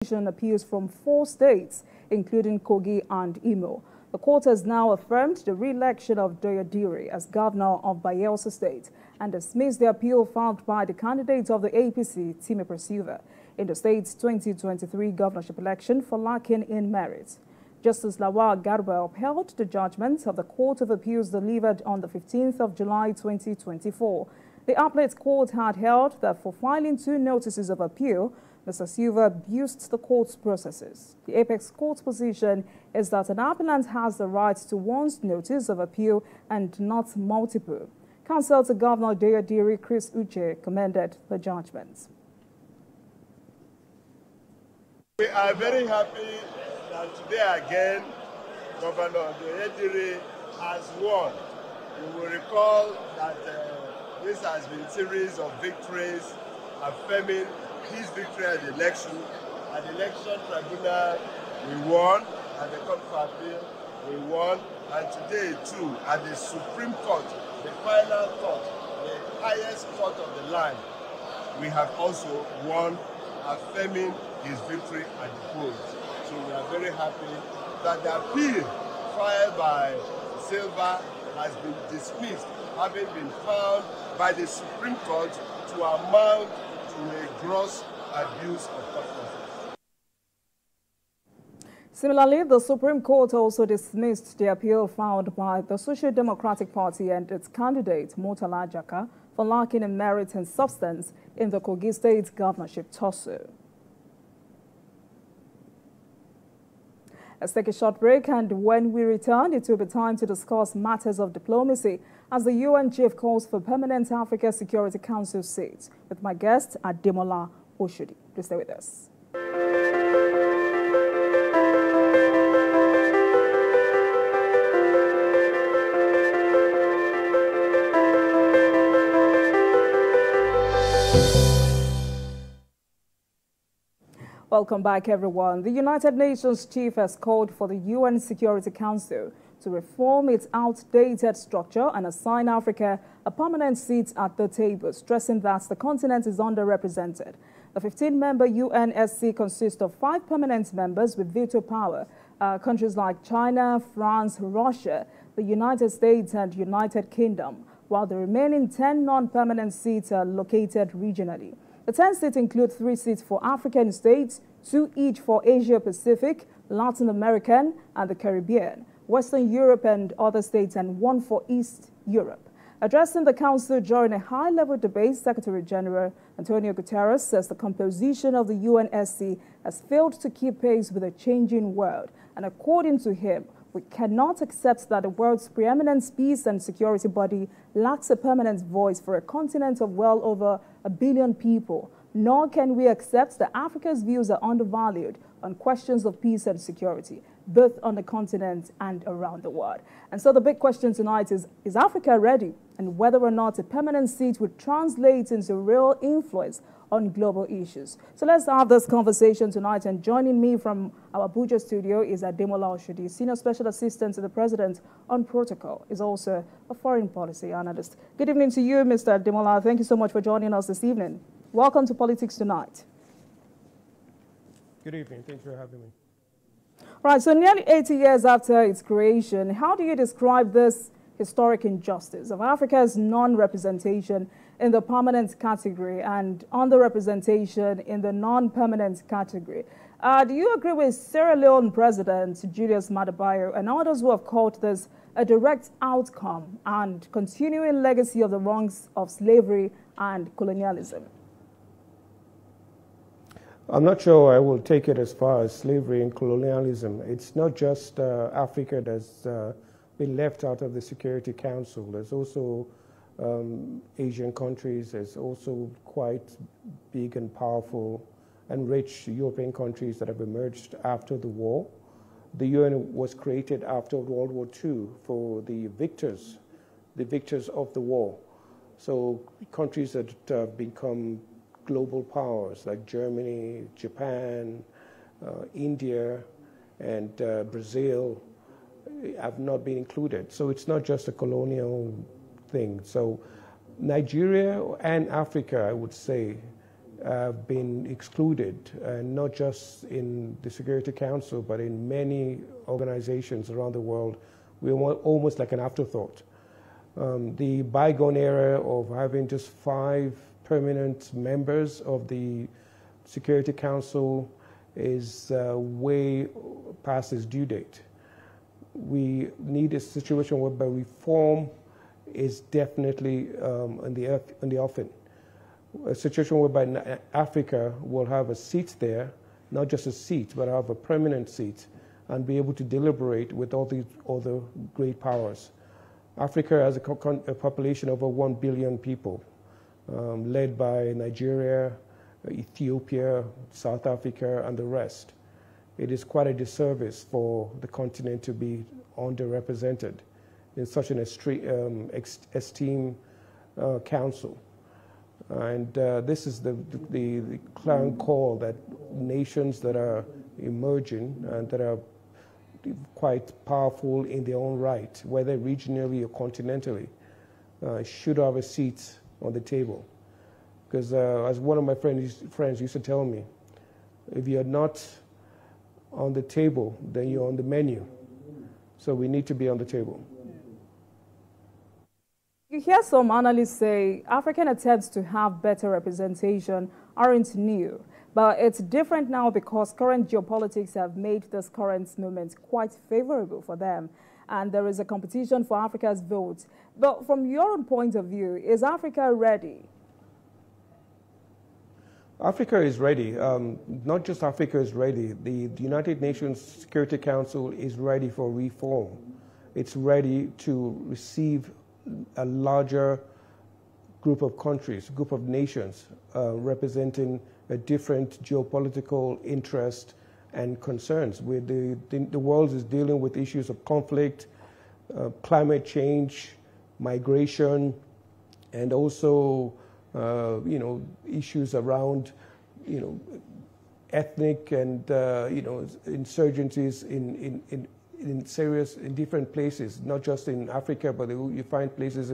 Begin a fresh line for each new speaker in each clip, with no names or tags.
appeals from 4 states, including Kogi and Imo. The court has now affirmed the re-election of Doyodiri as governor of Bayelsa State and dismissed the appeal filed by the candidate of the APC, Time Pursuver, in the state's 2023 governorship election for lacking in merit. Justice Lawal Garba upheld the judgment of the Court of Appeals delivered on the 15th of July 2024. The appellate court had held that for filing 2 notices of appeal, Mr. Silva abused the court's processes. The apex court's position is that an appellant has the right to one's notice of appeal and not multiple. Counsel to Governor Doyodiri Chris Uche commended the judgment.
We are very happy that today again, Governor Doyodiri has won. You will recall that this has been a series of victories affirming his victory at the election. At the election tribunal, we won. At the Court of Appeal, we won. And today, too, at the Supreme Court, the final court, the highest court of the land, we have also won, affirming his victory at the polls. So we are very happy that the appeal filed by Silva has been dismissed, having been found by the Supreme Court to amount to a gross abuse of court process.
Similarly, the Supreme Court also dismissed the appeal filed by the Social Democratic Party and its candidate, Murtala Jaka, for lacking in merit and substance in the Kogi State governorship tussle. Let's take a short break, and when we return, it will be time to discuss matters of diplomacy as the UN chief calls for permanent Africa Security Council seats. With my guest, Ademola Oshodi. Please stay with us. Welcome back, everyone. The United Nations chief has called for the UN Security Council to reform its outdated structure and assign Africa a permanent seat at the table, stressing that the continent is underrepresented. The 15-member UNSC consists of 5 permanent members with veto power, countries like China, France, Russia, the United States and United Kingdom, while the remaining 10 non-permanent seats are located regionally. The 10 seats include 3 seats for African states, 2 each for Asia Pacific, Latin American and the Caribbean, Western Europe and other states, and 1 for East Europe. Addressing the Council during a high-level debate, Secretary General Antonio Guterres says the composition of the UNSC has failed to keep pace with a changing world. And according to him, we cannot accept that the world's preeminent peace and security body lacks a permanent voice for a continent of well over 1 billion people. Nor can we accept that Africa's views are undervalued on questions of peace and security, both on the continent and around the world. And so the big question tonight is Africa ready? And whether or not a permanent seat would translate into real influence on global issues. So let's have this conversation tonight. And joining me from our Abuja studio is Ademola Oshodi, Senior Special Assistant to the President on Protocol, is also a foreign policy analyst. Good evening to you, Mr. Ademola. Thank you so much for joining us this evening. Welcome to Politics Tonight.
Good evening. Thanks for having me.
Right, so nearly 80 years after its creation, how do you describe this historic injustice of Africa's non-representation in the permanent category and underrepresentation in the non-permanent category? Do you agree with Sierra Leone President Julius Maada Bio and others who have called this a direct outcome and continuing legacy of the wrongs of slavery and colonialism?
I'm not sure I will take it as far as slavery and colonialism. It's not just Africa that's been left out of the Security Council. There's also Asian countries. There's also quite big and powerful and rich European countries that have emerged after the war. The UN was created after World War II for the victors of the war. So countries that have become global powers like Germany, Japan, India, and Brazil have not been included. So it's not just a colonial thing. So Nigeria and Africa, I would say, have been excluded, and not just in the Security Council, but in many organizations around the world. We're almost like an afterthought. The bygone era of having just 5 permanent members of the Security Council is way past its due date. We need a situation whereby reform is definitely in the offing. A situation whereby Africa will have a seat there, not just a seat, but have a permanent seat, and be able to deliberate with all the other great powers. Africa has a population of over 1 billion people, led by Nigeria, Ethiopia, South Africa, and the rest. It is quite a disservice for the continent to be underrepresented in such an esteemed council. And this is the clarion call that nations that are emerging and that are quite powerful in their own right, whether regionally or continentally, should have a seat on the table. Because as one of my friends used to tell me, if you're not on the table, then you're on the menu. So we need to be on the table.
You hear some analysts say African attempts to have better representation aren't new, but it's different now because current geopolitics have made this current moment quite favorable for them, and there is a competition for Africa's vote. But from your own point of view, is Africa ready?
Africa is ready. Not just Africa is ready. The United Nations Security Council is ready for reform. It's ready to receive a larger group of countries, group of nations representing a different geopolitical interest and concerns. Where the world is dealing with issues of conflict, climate change, migration, and also issues around ethnic and insurgencies in different places, not just in Africa, but you find places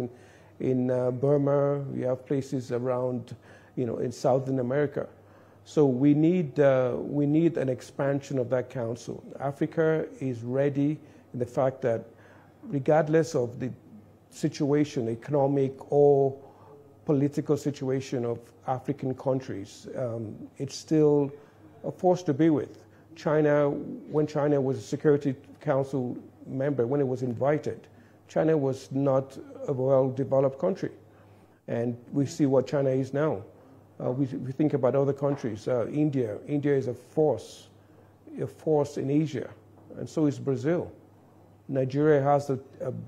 in Burma. You have places around in Southern America. So we need an expansion of that council. Africa is ready in the fact that regardless of the situation, economic or political situation of African countries, it's still a force to be with. China, when China was a Security Council member, when it was invited, China was not a well-developed country. And we see what China is now. We think about other countries. India is a force in Asia, and so is Brazil. Nigeria has a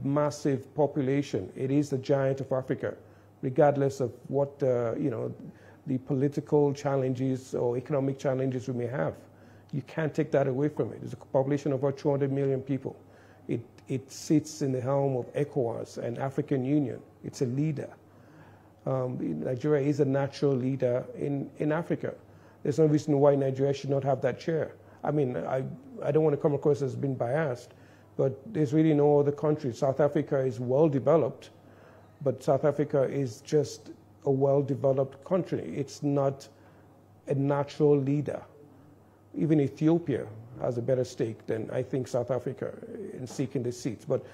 massive population. It is the giant of Africa, regardless of what the political challenges or economic challenges we may have. You can't take that away from it. It's a population of about 200 million people. It sits in the helm of ECOWAS and African Union. It's a leader. Nigeria is a natural leader in Africa. There's no reason why Nigeria should not have that chair. I mean, I don't want to come across as being biased, but there's really no other country. South Africa is well developed, but South Africa is just a well-developed country. It's not a natural leader. Even Ethiopia has a better stake than I think South Africa in seeking the seats. But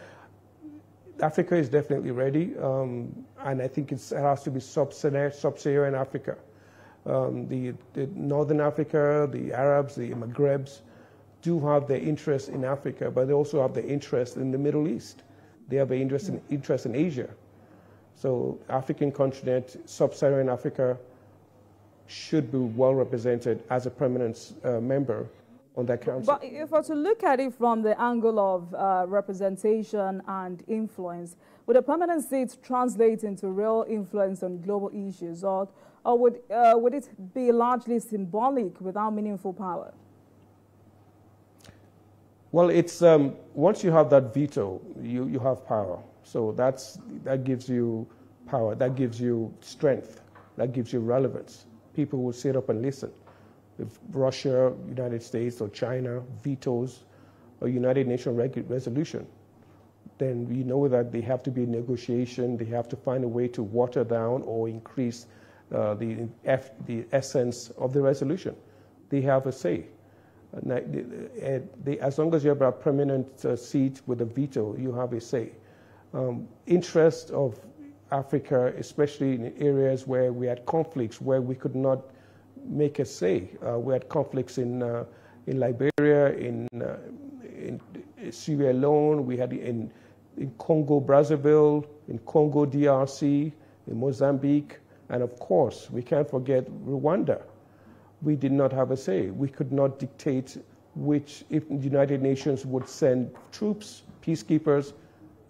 Africa is definitely ready, and I think it has to be sub-Saharan Africa. The Northern Africa, the Arabs, the Maghrebs do have their interest in Africa, but they also have their interest in the Middle East. They have their interest in Asia. So African continent, sub-Saharan Africa should be well represented as a permanent member on that council.
But if we're to look at it from the angle of representation and influence, would a permanent seat translate into real influence on global issues, or would it be largely symbolic without meaningful power?
Well, it's once you have that veto, you have power. So that gives you power, that gives you strength, that gives you relevance. People will sit up and listen. If Russia, United States, or China vetoes a United Nations resolution, then we know that they have to be a negotiation. They have to find a way to water down or increase the essence of the resolution. They have a say. As long as you have a permanent seat with a veto, you have a say. Interest of Africa, especially in areas where we had conflicts, where we could not make a say. We had conflicts in Liberia, in Sierra Leone, we had in Congo, Brazzaville, in Congo, DRC, in Mozambique, and of course, we can't forget Rwanda. We did not have a say. We could not dictate if the United Nations would send troops, peacekeepers,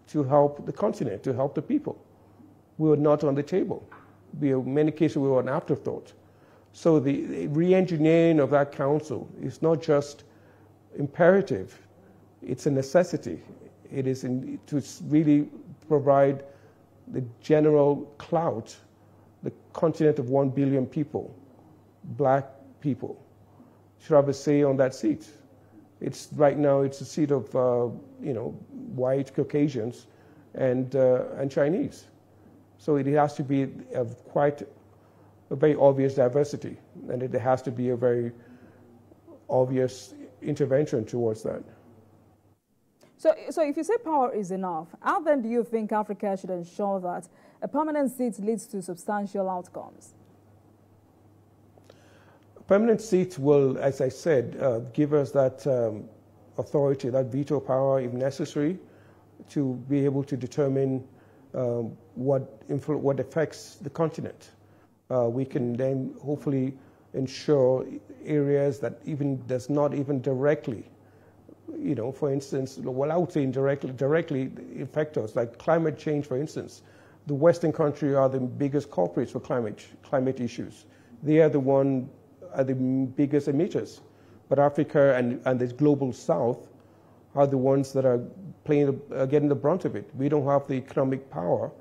to help the continent, to help the people. We were not on the table. In many cases, we were an afterthought. So the re-engineering of that council is not just imperative, it's a necessity. It is to really provide the general clout, the continent of 1 billion people, black people, should have a say on that seat. Right now it's a seat of white Caucasians and Chinese. So it has to be quite a very obvious diversity, and it has to be a very obvious intervention towards that.
So if you say power is enough, how then do you think Africa should ensure that a permanent seat leads to substantial outcomes?
A permanent seat will, as I said, give us that authority, that veto power, if necessary, to be able to determine what affects the continent. We can then hopefully ensure areas that does not even directly, for instance, well, I would say directly affect us, like climate change, for instance. The Western countries are the biggest culprits for climate issues. They are the biggest emitters. But Africa and the global South are the ones that are getting the brunt of it. We don't have the economic power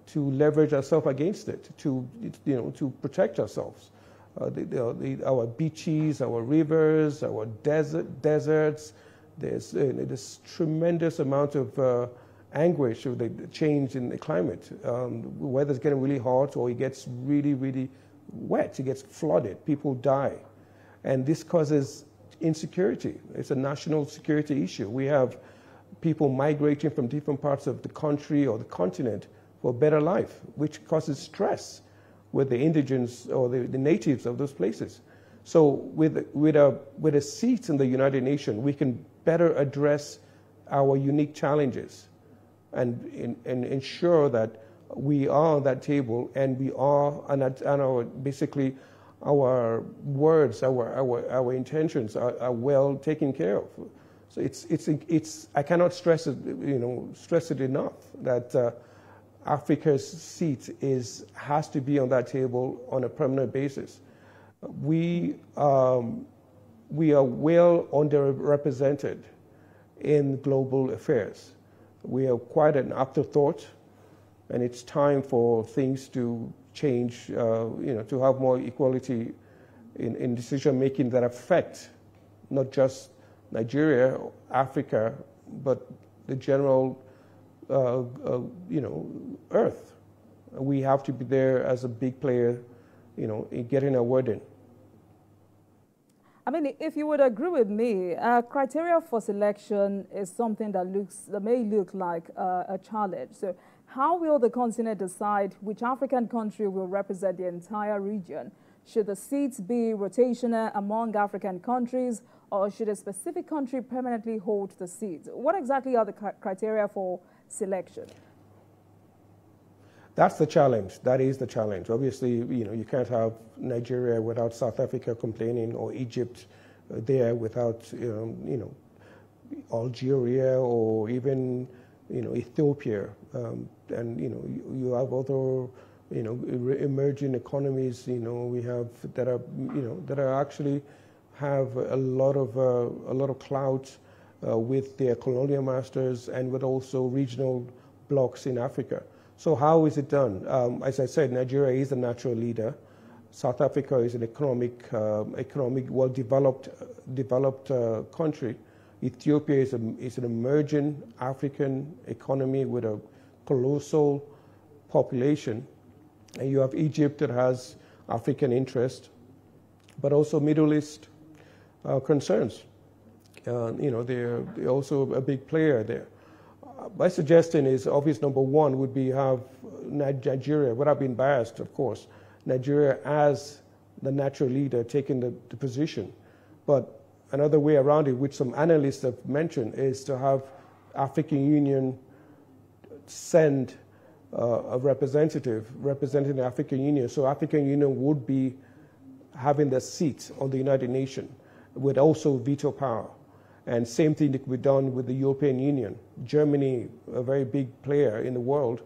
to leverage ourselves against it, to protect ourselves. Our beaches, our rivers, our deserts. There's tremendous amount of anguish of the change in the climate. Weather's getting really hot, or it gets really, really wet. It gets flooded. People die, and this causes insecurity. It's a national security issue. We have people migrating from different parts of the country or the continent for a better life, which causes stress with the indigents or the natives of those places. So with a seat in the United Nations, we can better address our unique challenges and ensure that we are on that table, and we are, basically our words, our intentions are well taken care of. So it's I cannot stress it enough that Africa's seat has to be on that table on a permanent basis. We are well underrepresented in global affairs. We are quite an afterthought, and it's time for things to change, to have more equality in decision-making that affect not just Nigeria, Africa, but the general, Earth. We have to be there as a big player, in getting our word in.
I mean, if you would agree with me, criteria for selection is something that may look like a challenge. So how will the continent decide which African country will represent the entire region? Should the seats be rotational among African countries, or should a specific country permanently hold the seat? What exactly are the criteria for selection?
That's the challenge. That is the challenge. Obviously, you can't have Nigeria without South Africa complaining, or Egypt there without, Algeria, or even, Ethiopia. And, you have other, emerging economies, we have that are actually have a lot of clout with their colonial masters and with also regional blocs in Africa. So how is it done? As I said, Nigeria is a natural leader. South Africa is an economic, well-developed country. Ethiopia is an emerging African economy with a colossal population. And you have Egypt that has African interest, but also Middle East concerns. They're also a big player there. My suggestion is obvious number one would be have Nigeria, without being biased, of course, Nigeria as the natural leader taking the position. But another way around it, which some analysts have mentioned, is to have African Union send a representative representing the African Union. So African Union would be having the seat on the United Nations with also veto power. And same thing that could be done with the European Union. Germany, a very big player in the world,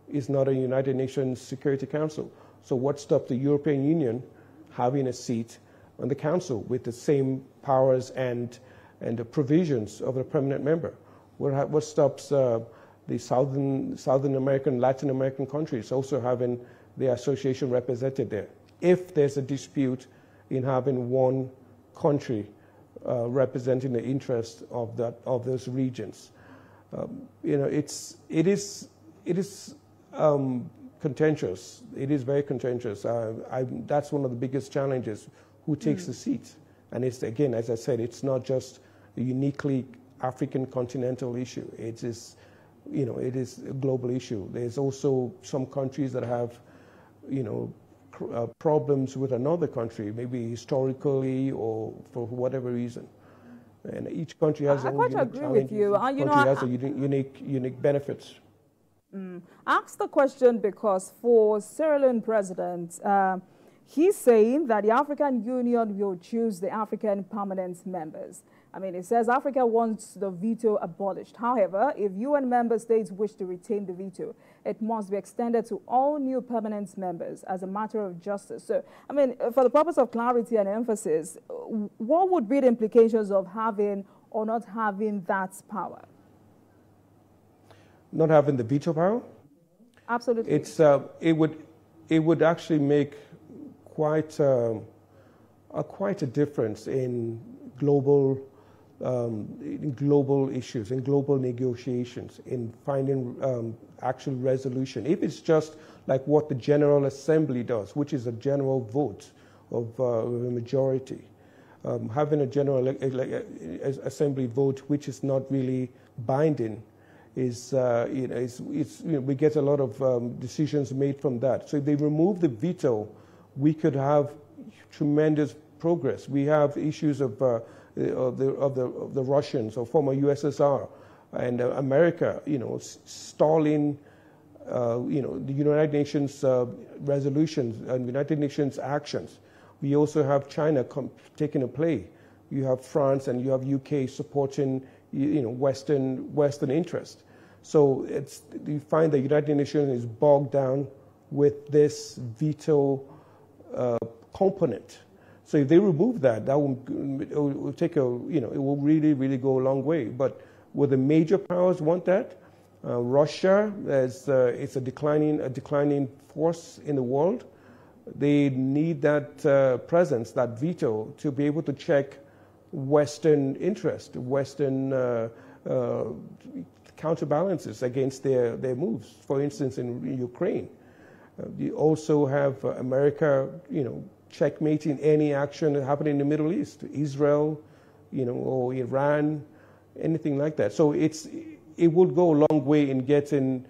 is not a United Nations Security Council. So what stops the European Union having a seat on the council with the same powers and the provisions of a permanent member? What stops the Southern American, Latin American countries also having their association represented there? If there's a dispute in having one country representing the interest of those regions, it is contentious. It is very contentious. That's one of the biggest challenges: who takes the seat? And it's, again, as I said, it's not just a uniquely African continental issue. It is a global issue. There's also some countries that have, problems with another country, maybe historically or for whatever reason. And each country has their own unique challenges. Each country has a unique benefits.
I asked the question because for Sierra Leone president, he's saying that the African Union will choose the African permanent members. I mean, it says Africa wants the veto abolished. However, if UN member states wish to retain the veto, it must be extended to all new permanent members as a matter of justice. So, I mean, for the purpose of clarity and emphasis, what would be the implications of having or not having that power?
Not having the veto power?
Absolutely.
It would actually make quite a difference in global issues, in global negotiations, in finding actual resolution. If it's just like what the General Assembly does, which is a general vote of a majority, having a General Assembly vote which is not really binding is, we get a lot of decisions made from that. So if they remove the veto, we could have tremendous progress. We have issues of the Russians or former USSR and America, stalling, the United Nations resolutions and United Nations actions. We also have China taking a play. You have France and you have UK supporting, Western interest. So you find the United Nations is bogged down with this veto component. So if they remove that, it will take it will really, really go a long way. But will the major powers want that? Russia, it's a declining force in the world. They need that presence, that veto, to be able to check Western interest, Western counterbalances against their moves. For instance, in Ukraine, you also have America, checkmating any action happening in the Middle East, Israel, or Iran, anything like that. So it would go a long way in getting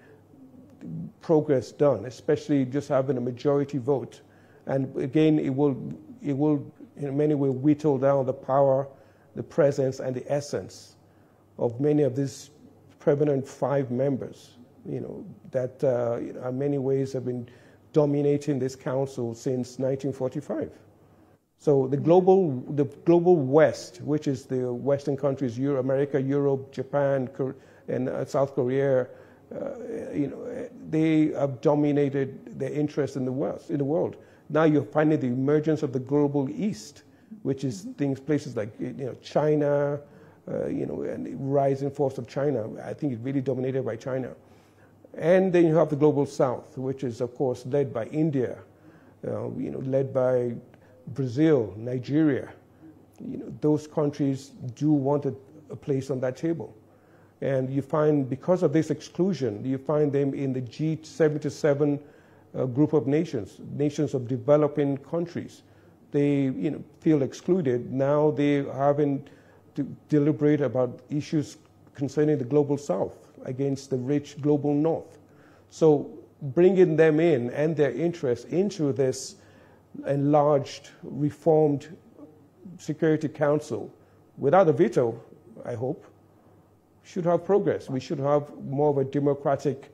progress done, especially just having a majority vote. And again, it will in many ways whittle down the power, the presence, and the essence of many of these permanent 5 members, that in many ways have been dominating this council since 1945. So the global West, which is the Western countries, America, Europe, Japan, and South Korea, they have dominated their interest in the world. Now you're finding the emergence of the global East, which is places like China, and the rising force of China. I think it's really dominated by China. And then you have the global South, which is, of course, led by India, led by Brazil, Nigeria. Those countries do want a place on that table. And you find, because of this exclusion, you find them in the G77 group of nations, nations of developing countries. They feel excluded. Now they're having to deliberate about issues concerning the global south against the rich global north. So bringing them in and their interest into this enlarged, reformed Security Council without a veto, I hope, should have progress. We should have more of a democratic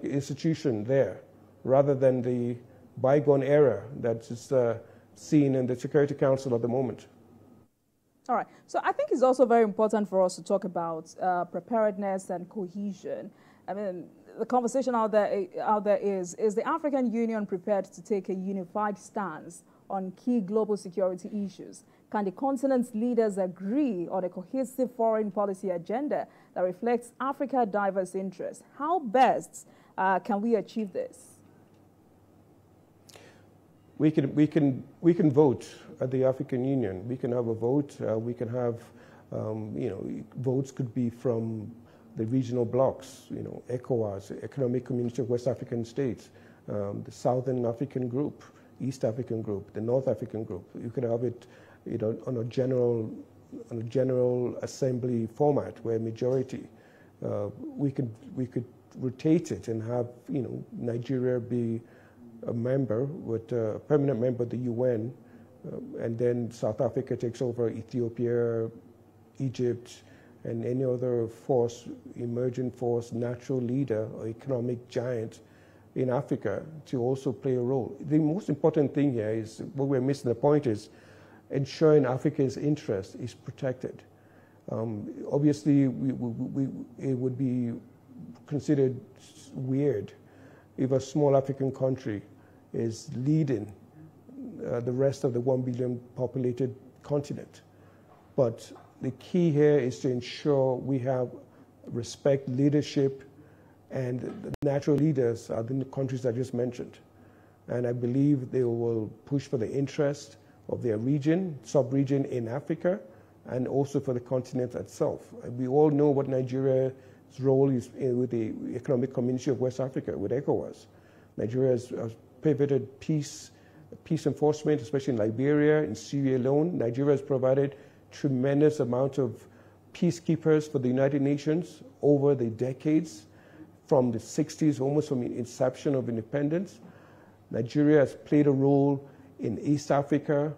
institution there rather than the bygone era that is seen in the Security Council at the moment.
All right. So I think it's also very important for us to talk about preparedness and cohesion. I mean, the conversation out there is the African Union prepared to take a unified stance on key global security issues? Can the continent's leaders agree on a cohesive foreign policy agenda that reflects Africa's diverse interests? How best can we achieve this?
We can vote at the African Union. We can have a vote. We can have, votes could be from the regional blocs, ECOWAS, Economic Community of West African States, the Southern African Group, East African Group, the North African Group. You could have it, on a general assembly format where majority. We could rotate it and have Nigeria be a member, with a permanent member of the UN, and then South Africa takes over Ethiopia, Egypt, and any other force, emerging force, natural leader or economic giant in Africa to also play a role. The most important thing here is, what we're missing the point is, ensuring Africa's interest is protected. Obviously, it would be considered weird if a small African country is leading the rest of the 1 billion populated continent. But the key here is to ensure we have respect, leadership, and the natural leaders are the countries I just mentioned. And I believe they will push for the interest of their region, sub-region in Africa, and also for the continent itself. We all know what Nigeria's role is with the Economic Community of West Africa, with ECOWAS. Nigeria has pivoted peace enforcement, especially in Liberia, in Sierra Leone. Nigeria has provided tremendous amount of peacekeepers for the United Nations over the decades, from the 60s, almost from the inception of independence. Nigeria has played a role in East Africa.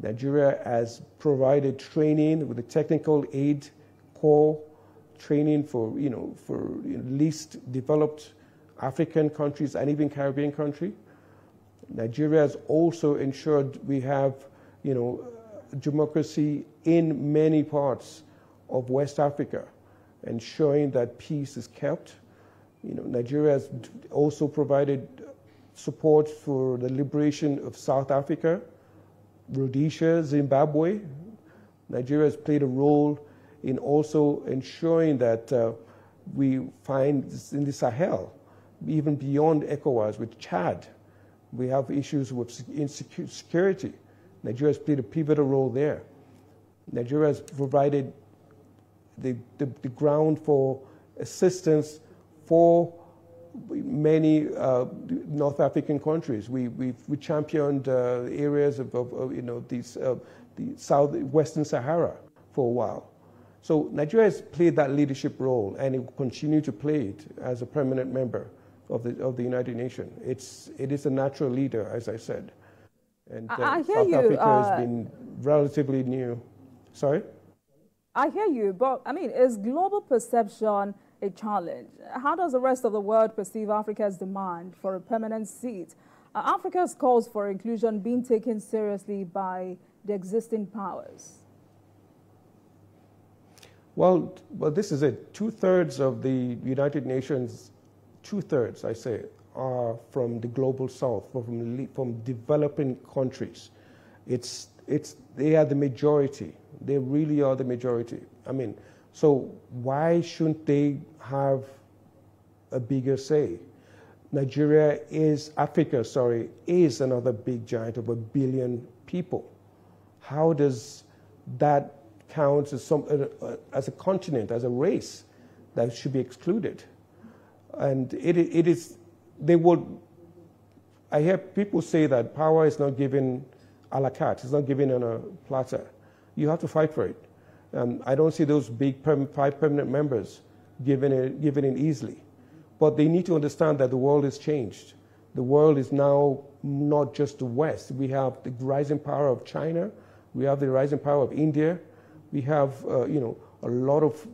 Nigeria has provided training with the technical aid corps, training for least developed African countries and even Caribbean countries. Nigeria has also ensured we have, democracy in many parts of West Africa, ensuring that peace is kept. Nigeria has also provided support for the liberation of South Africa, Rhodesia, Zimbabwe. Nigeria has played a role in also ensuring that we find in the Sahel, even beyond ECOWAS, with Chad, we have issues with insecurity. Nigeria has played a pivotal role there. Nigeria has provided the ground for assistance for many North African countries. We championed areas of the Western Sahara for a while. So Nigeria has played that leadership role, and it will continue to play it as a permanent member of the United Nations. It is a natural leader, as I said. And South Africa has been relatively new. Sorry?
I hear you, but I mean, is global perception a challenge? How does the rest of the world perceive Africa's demand for a permanent seat? Africa's calls for inclusion being taken seriously by the existing powers? Well,
this is it. 2/3 of the United Nations, 2/3, I say, are from the global south, from developing countries. They are the majority. They really are the majority. I mean, so why shouldn't they have a bigger say? Africa is another big giant of 1 billion people. How does that count as a continent, as a race that should be excluded? And it is they would, I hear people say that power is not given a la carte, it's not given on a platter. You have to fight for it. I don't see those big five permanent members given it easily. But they need to understand that the world has changed. The world is now not just the West. We have the rising power of China. We have the rising power of India. We have, a lot of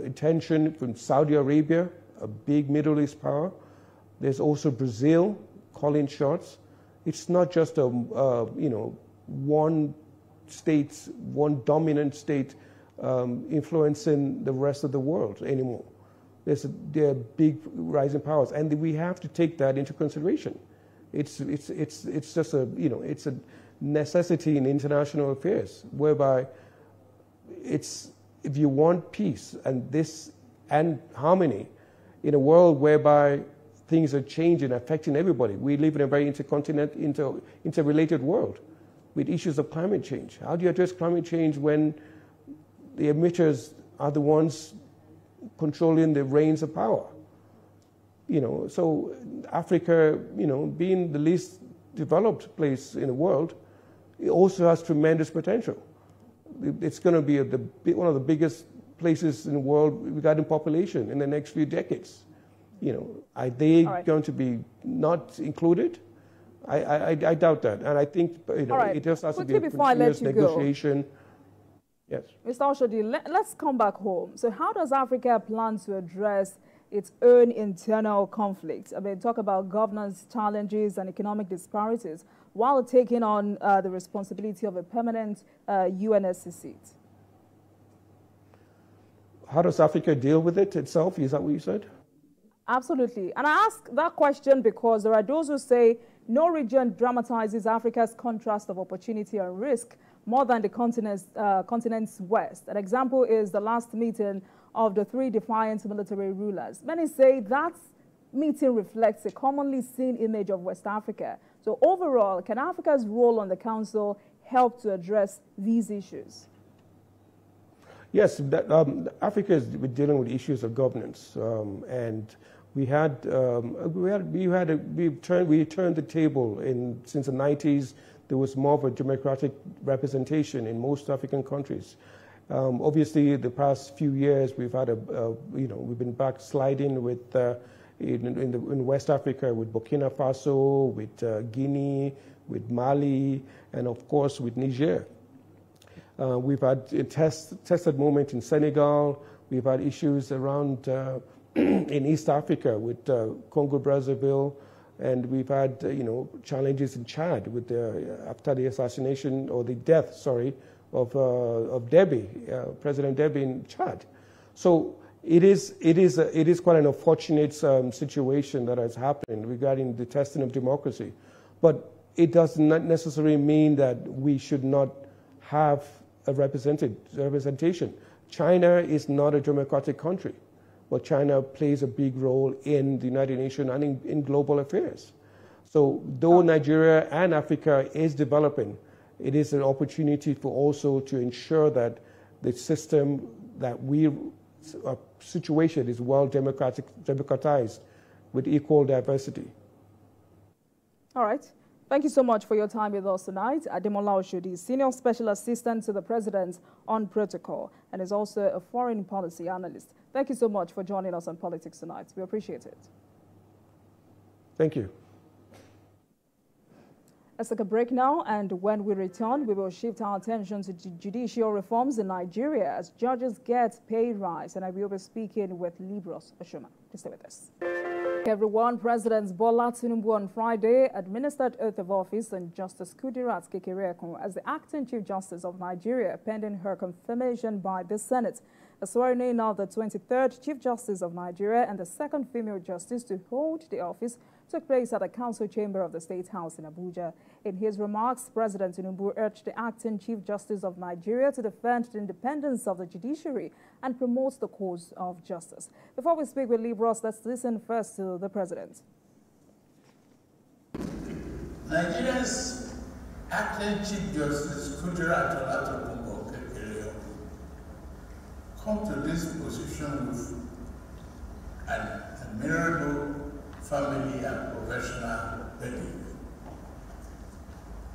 attention from Saudi Arabia, a big Middle East power. There's also Brazil calling shots. It's not just one state, one dominant state influencing the rest of the world anymore. There are big rising powers, and we have to take that into consideration. It's just it's a necessity in international affairs, whereby if you want peace and harmony in a world whereby things are changing, affecting everybody. We live in a very interrelated world with issues of climate change. How do you address climate change when the emitters are the ones controlling the reins of power? So Africa, being the least developed place in the world, it also has tremendous potential. It's going to be one of the biggest places in the world regarding population in the next few decades. Are they going to be not included? I doubt that, and I think it just has to be a continuous negotiation. Yes,
Mr. Oshodi, let's come back home. So, how does Africa plan to address its own internal conflicts? I mean, talk about governance challenges and economic disparities while taking on the responsibility of a permanent UNSC seat.
How does Africa deal with it itself? Is that what you said?
Absolutely. And I ask that question because there are those who say no region dramatizes Africa's contrast of opportunity and risk more than the continent's West. An example is the last meeting of the three defiant military rulers. Many say that meeting reflects a commonly seen image of West Africa. So overall, can Africa's role on the Council help to address these issues?
Yes, Africa is dealing with issues of governance, and we turned the table since the 90s. There was more of a democratic representation in most African countries. Obviously, the past few years we've had we've been backsliding with in West Africa with Burkina Faso, with Guinea, with Mali, and of course with Niger. We've had a tested moment in Senegal. We've had issues around in East Africa with Congo Brazzaville, and we've had challenges in Chad with after the assassination or the death, of Deby, President Deby in Chad. So it is quite an unfortunate situation that has happened regarding the testing of democracy, but it does not necessarily mean that we should not have a representation. China is not a democratic country, but China plays a big role in the United Nations and in global affairs. So though Nigeria and Africa is developing, it is an opportunity for also to ensure that the system that situation is well democratized with equal diversity.
All right. Thank you so much for your time with us tonight. Ademola Oshodi, Senior Special Assistant to the President on Protocol, and is also a foreign policy analyst. Thank you so much for joining us on Politics Tonight. We appreciate it.
Thank you.
Let's take a break now, and when we return, we will shift our attention to judicial reforms in Nigeria as judges get pay rise, and I will be speaking with Libros Oshoma. Please stay with us. Everyone, President Bola Tinubu on Friday administered oath of office on Justice Kudirat Kekereekun as the acting Chief Justice of Nigeria, pending her confirmation by the Senate. The swearing-in of the 23rd Chief Justice of Nigeria and the second female justice to hold the office took place at the Council Chamber of the State House in Abuja. In his remarks, President Tinubu urged the acting Chief Justice of Nigeria to defend the independence of the judiciary and promote the cause of justice. Before we speak with Libros, let's listen first to the President.
Nigeria's acting Chief Justice Kudirat Olatunji come to this position with an admirable family and professional belief.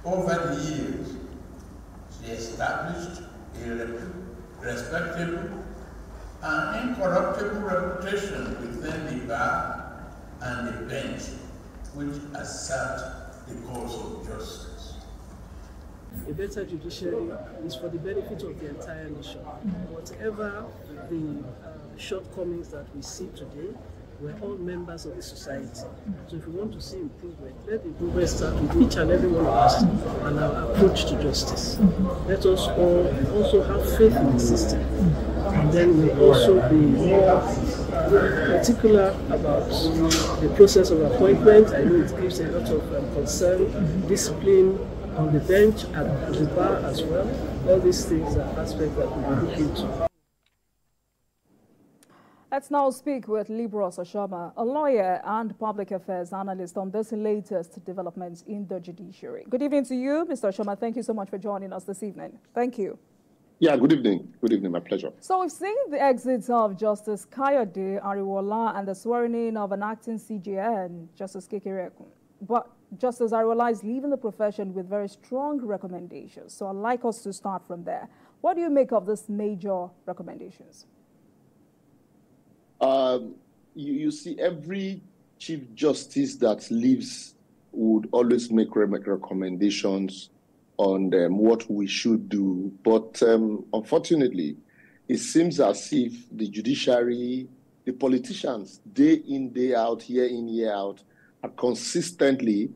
Over the years, she established a respectable and incorruptible reputation within the bar and the bench, which assert the cause of justice.
A better judiciary is for the benefit of the entire nation. Whatever the shortcomings that we see today, we're all members of the society. So if we want to see improvement, let the improvement start with each and every one of us and our approach to justice. Let us all also have faith in the system. And then we'll also be more particular about the process of appointment. I know it gives a lot of concern, discipline on the bench and the bar as well. All these things are aspects that we will look into.
Let's now speak with Libros Oshoma, a lawyer and public affairs analyst, on this latest developments in the judiciary. Good evening to you, Mr. Oshoma. Thank you so much for joining us this evening. Thank you.
Yeah, good evening. Good evening, my pleasure.
So we've seen the exits of Justice Kayode Ariwola and the swearing in of an acting CJN, Justice Kekereekun. But Justice Ariwola is leaving the profession with very strong recommendations. So I'd like us to start from there. What do you make of these major recommendations?
You see, every Chief Justice that leaves would always make recommendations on what we should do. But unfortunately, it seems as if the judiciary, the politicians, day in, day out, year in, year out, are consistently,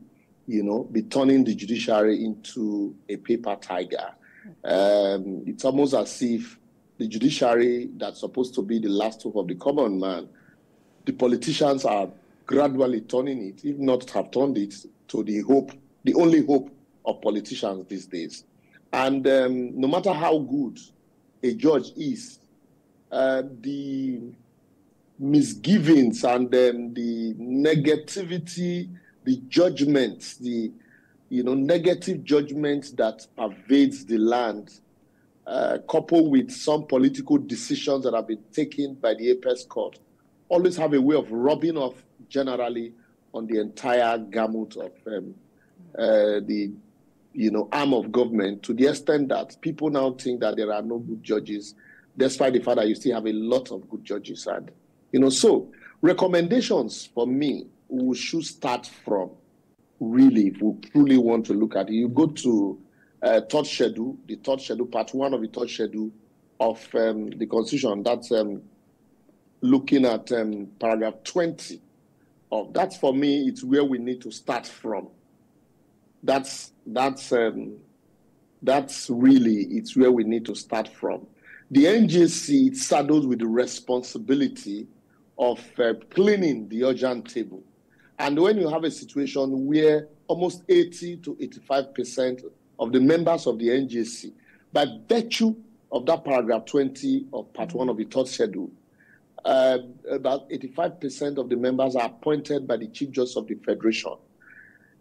be turning the judiciary into a paper tiger. It's almost as if the judiciary that's supposed to be the last hope of the common man, the politicians are gradually turning it, if not have turned it, to the only hope of politicians these days. And no matter how good a judge is, the misgivings and the negativity, the judgments, the negative judgments that pervades the land, coupled with some political decisions that have been taken by the Apex Court, always have a way of rubbing off generally on the entire gamut of the arm of government, to the extent that people now think that there are no good judges, despite the fact that you still have a lot of good judges. And so recommendations for me, we should start from, really, if we truly want to look at it, you go to third schedule, the third schedule, part 1 of the third schedule of the Constitution. That's looking at paragraph 20. That's, for me, it's where we need to start from. That's really, it's where we need to start from. The NJC, it's saddled with the responsibility of cleaning the urgent table. And when you have a situation where almost 80 to 85% of the members of the NJC, by virtue of that paragraph 20 of part 1 of the third schedule, about 85% of the members are appointed by the Chief Justice of the Federation.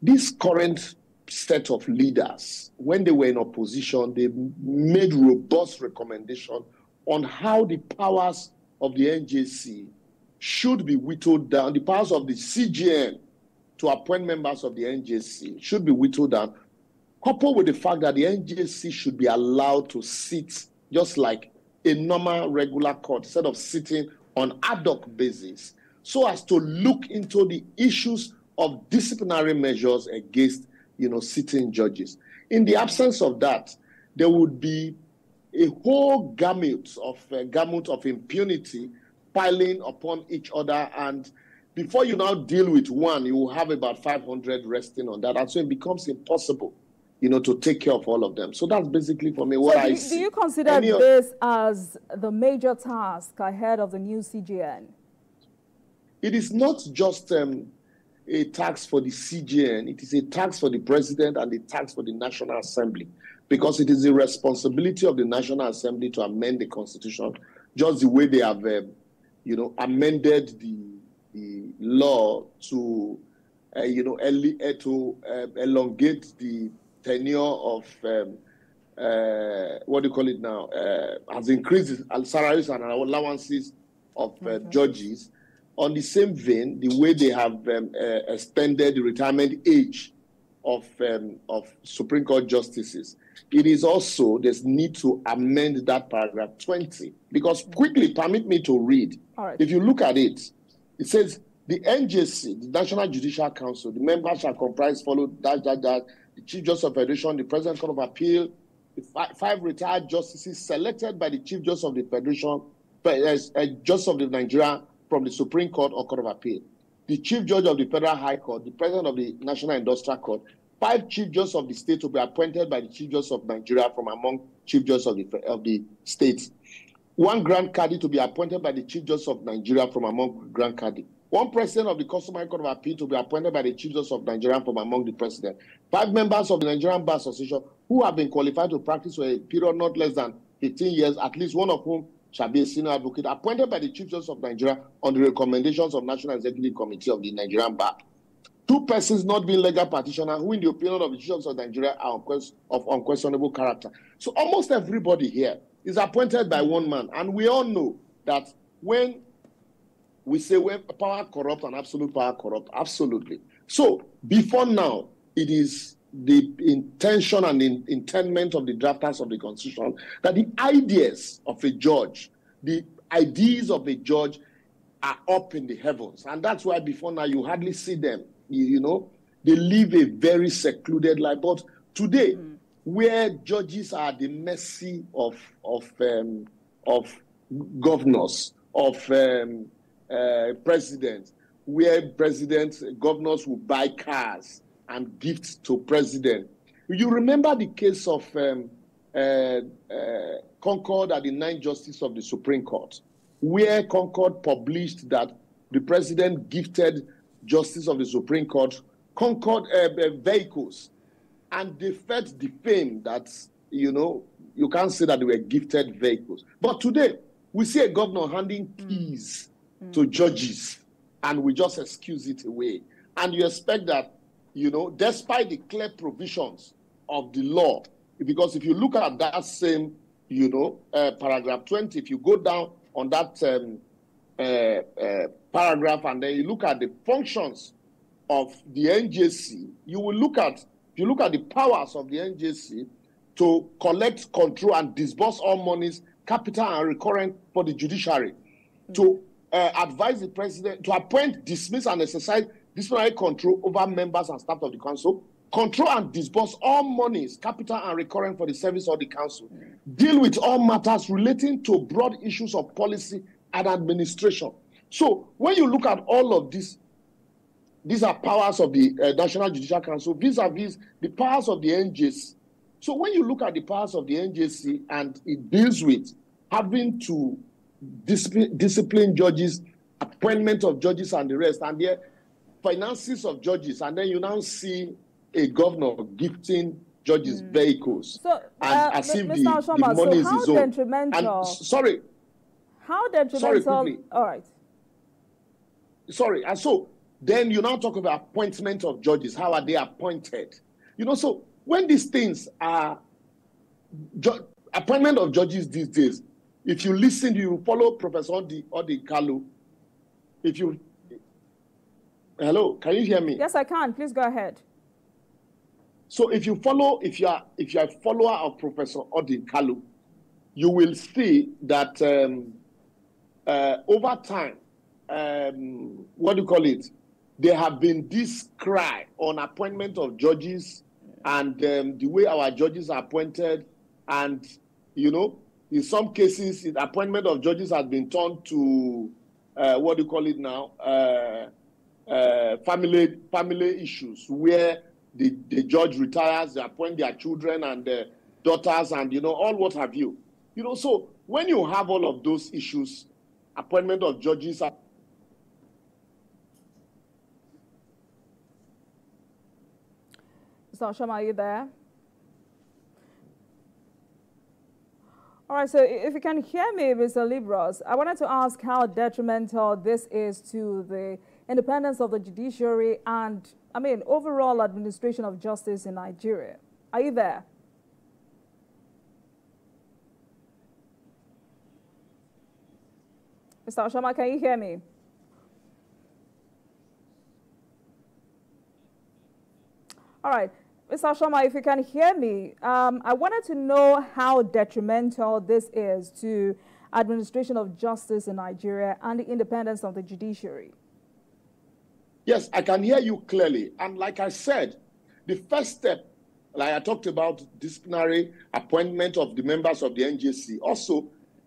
This current set of leaders, when they were in opposition, they made robust recommendation on how the powers of the NJC should be whittled down. The powers of the CGN to appoint members of the NJC should be whittled down, coupled with the fact that the NJC should be allowed to sit just like a normal regular court, instead of sitting on ad hoc basis, so as to look into the issues of disciplinary measures against sitting judges. In the absence of that, there would be a whole gamut of impunity piling upon each other, and before you now deal with one, you will have about 500 resting on that, and so it becomes impossible, to take care of all of them. So that's basically, for me, what I see.
Do you consider this as the major task ahead of the new CJN?
It is not just a tax for the CJN, it is a tax for the president and a tax for the National Assembly, because it is the responsibility of the National Assembly to amend the Constitution, just the way they have, amended the law to, elongate the tenure of, has increased salaries and allowances of judges. on the same vein, the way they have extended the retirement age of Supreme Court justices, it is also there's need to amend that paragraph 20. Because quickly, permit me to read.
All right.
If you look at it, it says the NJC, the National Judicial Council, the members shall comprise follow the Chief Justice of Federation, the President Court of Appeal, the five retired justices selected by the Chief Justice of the Federation, Justice of the Nigeria from the Supreme Court or Court of Appeal, the Chief Judge of the Federal High Court, the President of the National Industrial Court, 5 Chief Justices of the state to be appointed by the Chief Justice of Nigeria from among Chief Justices of the states, 1 Grand Cadi to be appointed by the Chief Justice of Nigeria from among Grand Cadi, 1 President of the Customary Court of Appeal to be appointed by the Chief Justice of Nigeria from among the President, 5 members of the Nigerian Bar Association who have been qualified to practice for a period not less than 15 years, at least one of whom shall be a senior advocate, appointed by the Chief Justice of Nigeria on the recommendations of National Executive Committee of the Nigerian Bar. 2 persons not being legal practitioners who, in the opinion of the Chief Justice of Nigeria, are of unquestionable character. So almost everybody here is appointed by one man. And we all know that when we say when power corrupt and absolute power corrupt, absolutely. So before now, it is the intention and the intent of the drafters of the Constitution that the ideas of a judge, the ideas of a judge are up in the heavens. And that's why before now you hardly see them. You know, they live a very secluded life. But today, where judges are at the mercy of governors, of presidents, where governors will buy cars and gifts to president. You remember the case of Concord at the 9th Justice of the Supreme Court, where Concord published that the president gifted Justice of the Supreme Court Concord vehicles, and they felt the fame that, you know, you can't say that they were gifted vehicles. But today, we see a governor handing keys to judges, and we just excuse it away. And you expect that, you know, despite the clear provisions of the law, because if you look at that same, you know, paragraph 20, if you go down on that paragraph and then you look at the functions of the NJC, you will look at, if you look at the powers of the NJC to collect, control, and disburse all monies, capital, and recurrent for the judiciary, to advise the president, to appoint, dismiss, and exercise disciplinary control over members and staff of the council, control and disburse all monies, capital, and recurrent for the service of the council, deal with all matters relating to broad issues of policy and administration. So when you look at all of this, these are powers of the National Judicial Council vis-a-vis the powers of the NJC. So when you look at the powers of the NJC and it deals with having to discipline judges, appointment of judges and the rest, and their finances of judges, and then you now see a governor gifting judges vehicles, so, and as if the money is his own. And sorry.
How detrimental?
Sorry, quickly.
All right.
Sorry, and so then you now talk about appointment of judges. How are they appointed? You know, so when these things are appointment of judges these days, if you listen, you follow Professor Odi Kalu. If you, hello, can you hear me?
Yes, I can. Please go ahead.
So if you follow, if you are a follower of Professor Odi Kalu, you will see that over time, what do you call it? There have been this cry on appointment of judges and the way our judges are appointed, and you know, in some cases, the appointment of judges has been turned to what do you call it now? Family issues, where the judge retires, they appoint their children and their daughters, and you know, all what have you. You know, so when you have all of those issues, appointment of judges.
So, Shama, are you there? All right, so if you can hear me, Mr. Libros, I wanted to ask how detrimental this is to the independence of the judiciary and, I mean, overall administration of justice in Nigeria. Are you there? Mr. Oshama, can you hear me? right. Mr. Shoma, if you can hear me, I wanted to know how detrimental this is to administration of justice in Nigeria and the independence of the judiciary.
Yes, I can hear you clearly. And like I said, the first step, like I talked about disciplinary appointment of the members of the NJC.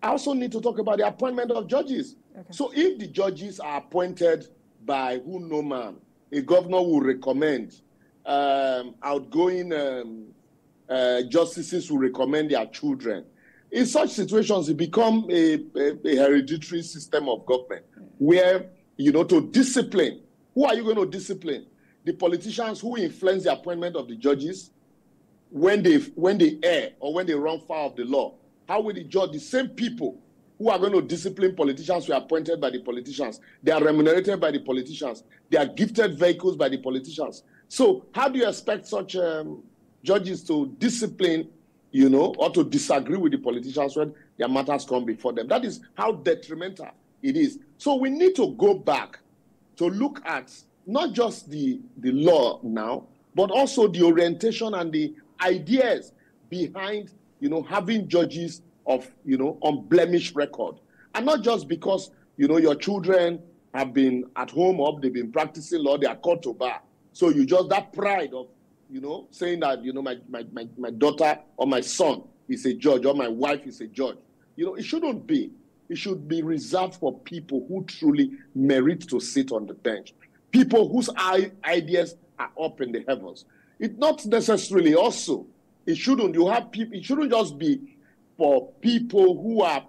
I also need to talk about the appointment of judges. Okay. So if the judges are appointed by who no man, a governor will recommend, outgoing justices will recommend their children. In such situations, it becomes a hereditary system of government where, to discipline. Who are you going to discipline? The politicians who influence the appointment of the judges when they err or when they run foul of the law. How will the judge, the same people who are going to discipline politicians who are appointed by the politicians, they are remunerated by the politicians, they are gifted vehicles by the politicians. So how do you expect such judges to discipline, or to disagree with the politicians when their matters come before them? That is how detrimental it is. So we need to go back to look at not just the law now, but also the orientation and the ideas behind, having judges of, unblemished record. And not just because, your children have been at home or they've been practicing law, they are called to bar. So you just, that pride of, saying that, my daughter or my son is a judge or my wife is a judge. It shouldn't be. It should be reserved for people who truly merit to sit on the bench. People whose ideas are up in the heavens. It's not necessarily also, it shouldn't just be for people who are,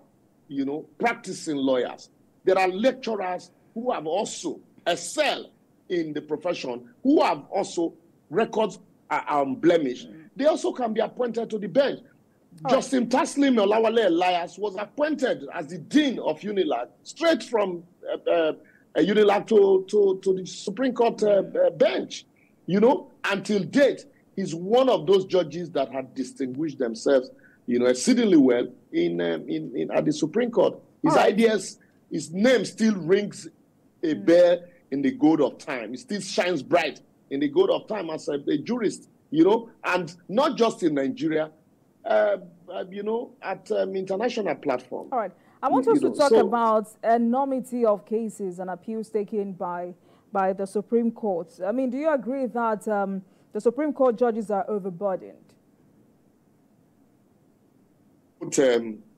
practicing lawyers. There are lecturers who have also excelled in the profession, who have also records are unblemished. They also can be appointed to the bench. Justin Taslim Olawale Elias was appointed as the Dean of UNILAG, straight from UNILAG to the Supreme Court bench. Until date, he's one of those judges that had distinguished themselves, exceedingly well at the Supreme Court. His ideas, his name still rings a bell in the gold of time. It still shines bright in the gold of time as a jurist, and not just in Nigeria, at international platform.
All right. I want us to talk about enormity of cases and appeals taken by the Supreme Court. I mean, do you agree that the Supreme Court judges are overburdened?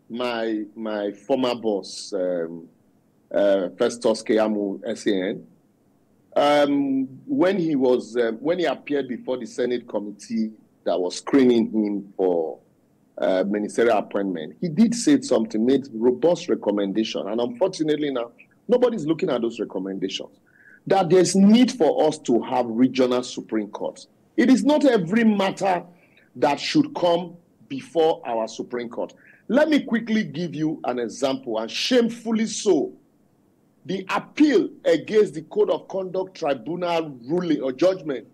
My former boss, Festus Keyamu SAN, when he appeared before the Senate committee that was screening him for ministerial appointment, he did say something, made robust recommendation, and unfortunately now nobody's looking at those recommendations. That there's need for us to have regional Supreme Courts. It is not every matter that should come before our Supreme Court. Let me quickly give you an example, and shamefully so. The appeal against the Code of Conduct Tribunal ruling or judgment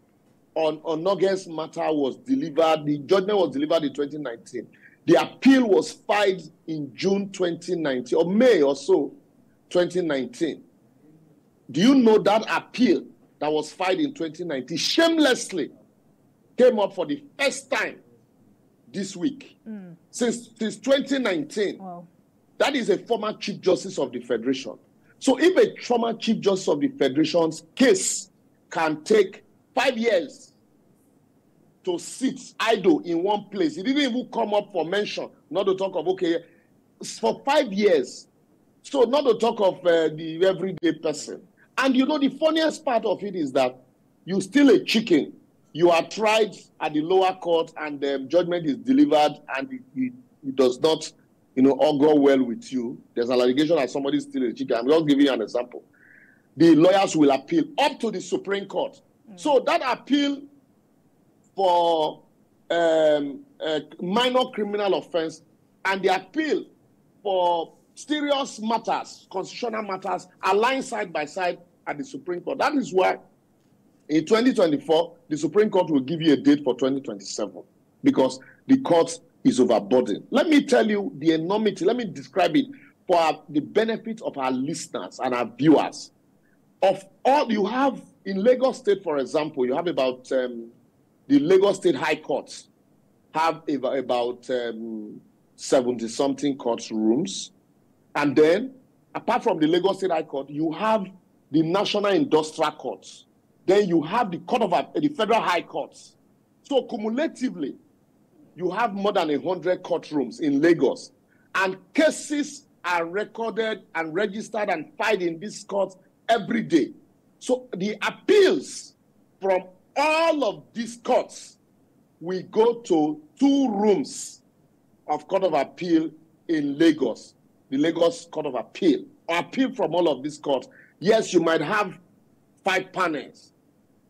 on August matter was delivered. The judgment was delivered in 2019. The appeal was filed in June 2019, or May or so, 2019. Do you know that appeal that was filed in 2019 shamelessly came up for the first time this week? Since 2019. Wow. That is a former Chief Justice of the Federation. So if a former Chief Justice of the Federation's case can take 5 years to sit idle in one place, it didn't even come up for mention, not to talk of, okay, for 5 years. So not to talk of the everyday person. And the funniest part of it is that you're still a chicken. You are tried at the lower court and the judgment is delivered and it does not, augur well with you. There's an allegation that somebody is still a chicken. I'm just giving you an example. The lawyers will appeal up to the Supreme Court. So that appeal for minor criminal offense and the appeal for serious matters, constitutional matters, are lying side by side at the Supreme Court. That is why in 2024, the Supreme Court will give you a date for 2027 because the court is overburdened. Let me tell you the enormity. Let me describe it for the benefit of our listeners and our viewers. Of all you have in Lagos State, for example, you have about the Lagos State High Court have about 70-something courtrooms. And then, apart from the Lagos State High Court, you have the National Industrial Courts. Then you have the the Federal High Courts. So cumulatively, you have more than 100 courtrooms in Lagos. And cases are recorded and registered and filed in these courts every day. So the appeals from all of these courts, we go to 2 rooms of Court of Appeal in Lagos, the Lagos Court of Appeal. Appeal from all of these courts. Yes, you might have 5 panels,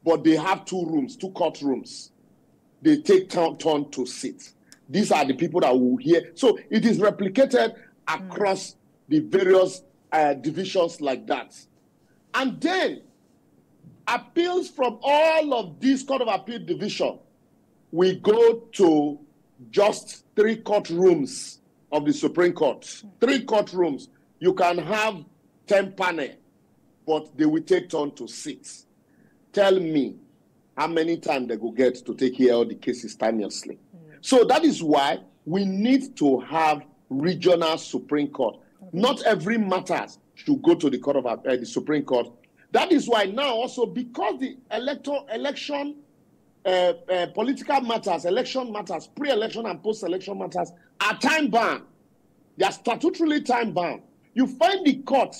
but they have 2 rooms, 2 courtrooms. They take turn to sit. These are the people that will hear. So it is replicated across the various divisions like that. And then appeals from all of these Court of Appeal division, we go to just 3 courtrooms of the Supreme Court. 3 courtrooms. You can have 10 panel, but they will take turn to sit. Tell me how many times they go get to take care of the cases timelessly. So that is why we need to have regional Supreme Court. Not every matter should go to the Court of the Supreme Court. That is why now also, because the election, political matters, election matters, pre-election and post-election matters are time-bound. They are statutorily time-bound. You find the court,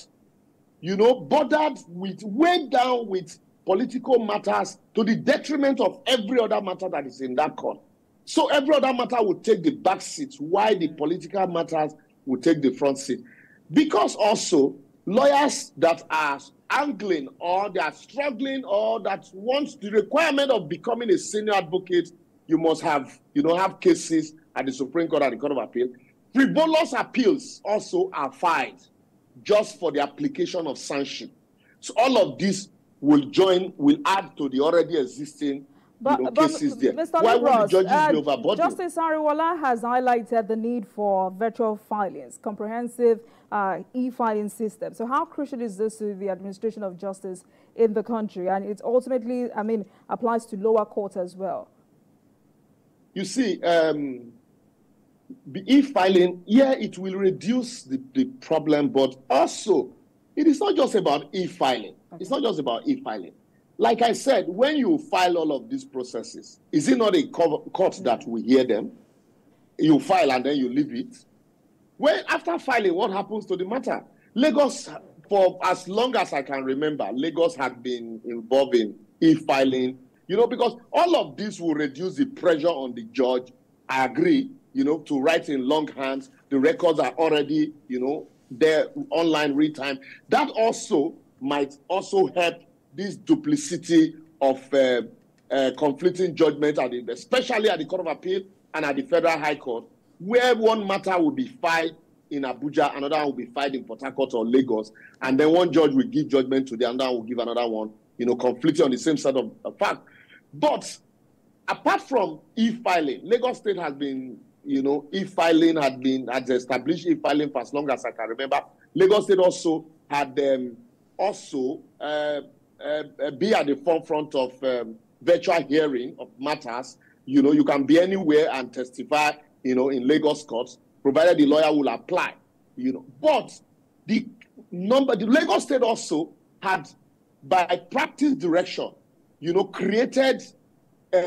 bordered with, weighed down with political matters to the detriment of every other matter that is in that court. So every other matter will take the back seat, while the political matters will take the front seat. Because also, lawyers that are angling or they are struggling or that want the requirement of becoming a senior advocate, you must have, have cases at the Supreme Court and the Court of Appeal. Frivolous appeals also are filed just for the application of sanction. So all of this will add to the already existing cases there.
Mr.
Why would the judges be overburdened?
Justice Ariwoola has highlighted the need for virtual filings, comprehensive e-filing system. So how crucial is this to the administration of justice in the country? And it ultimately, applies to lower courts as well.
You see, the e-filing, it will reduce the problem, but also it is not just about e-filing. Okay. It's not just about e-filing. Like I said, when you file all of these processes, is it not a court that will hear them? You file and then you leave it. Well, after filing, what happens to the matter? Lagos, for as long as I can remember, Lagos had been involved in e-filing, because all of this will reduce the pressure on the judge. I agree, to write in longhand. The records are already, there online real time. That also might also help this duplicity of conflicting judgment, especially at the Court of Appeal and at the Federal High Court, where one matter will be filed in Abuja, another one will be filed in Port Harcourt or Lagos, and then one judge will give judgment to the other, will give another one, conflicting on the same set of fact. But apart from e-filing, Lagos State has been, e-filing had established e-filing for as long as I can remember. Lagos State also had be at the forefront of virtual hearing of matters. You can be anywhere and testify, in Lagos courts, provided the lawyer will apply, But the Lagos State also had, by practice direction, created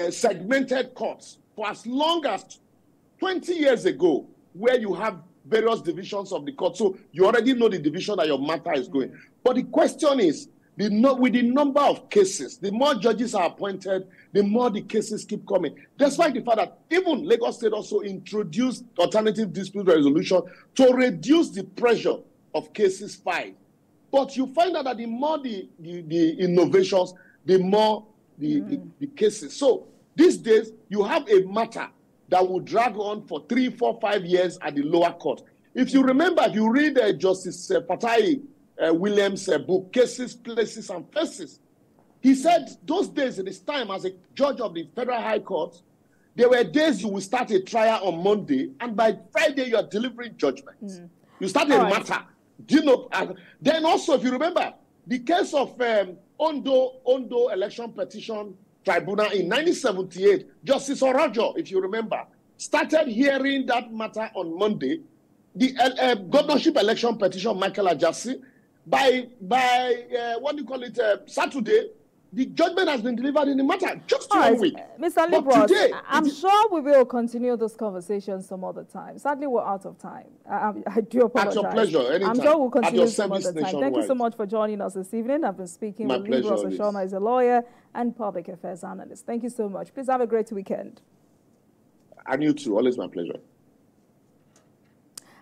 segmented courts for as long as 20 years ago, where you have various divisions of the court. So you already know the division that your matter is going. But the question is, with the number of cases, the more judges are appointed, the more the cases keep coming. Despite the fact that even Lagos State also introduced alternative dispute resolution to reduce the pressure of cases filed. But you find out that the more the innovations, the more the cases. So these days, you have a matter that will drag on for 3, 4, 5 years at the lower court. If you remember, if you read Justice Fatai Williams' book, Cases, Places, and Faces, he said those days, in his time as a judge of the Federal High Court, there were days you will start a trial on Monday, and by Friday you are delivering judgments. You start a matter. Then also, if you remember, the case of Ondo election petition tribunal in 1978, Justice Orajo, if you remember, started hearing that matter on Monday. The governorship election petition, Michael Ajasi, by what do you call it, Saturday, the judgment has been delivered in the matter just 1 week.
Mr. Libros, I'm sure we will continue this conversation some other time. Sadly, we're out of time. I do apologize.
At your pleasure, anytime.
I'm sure we'll continue some other time. Thank you so much for joining us this evening. I've been speaking with Libros Oshoma, is a lawyer and public affairs analyst. Thank you so much. Please have a great weekend.
And you too. Always my pleasure.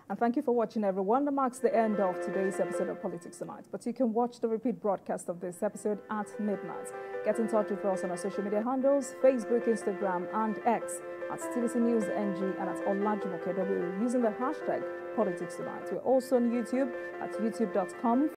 And thank you for watching, everyone. That marks the end of today's episode of Politics Tonight. But you can watch the repeat broadcast of this episode at midnight. Get in touch with us on our social media handles, Facebook, Instagram, and X at TVC News NG and at Olajumoke using the hashtag Politics Tonight. We're also on YouTube at youtube.com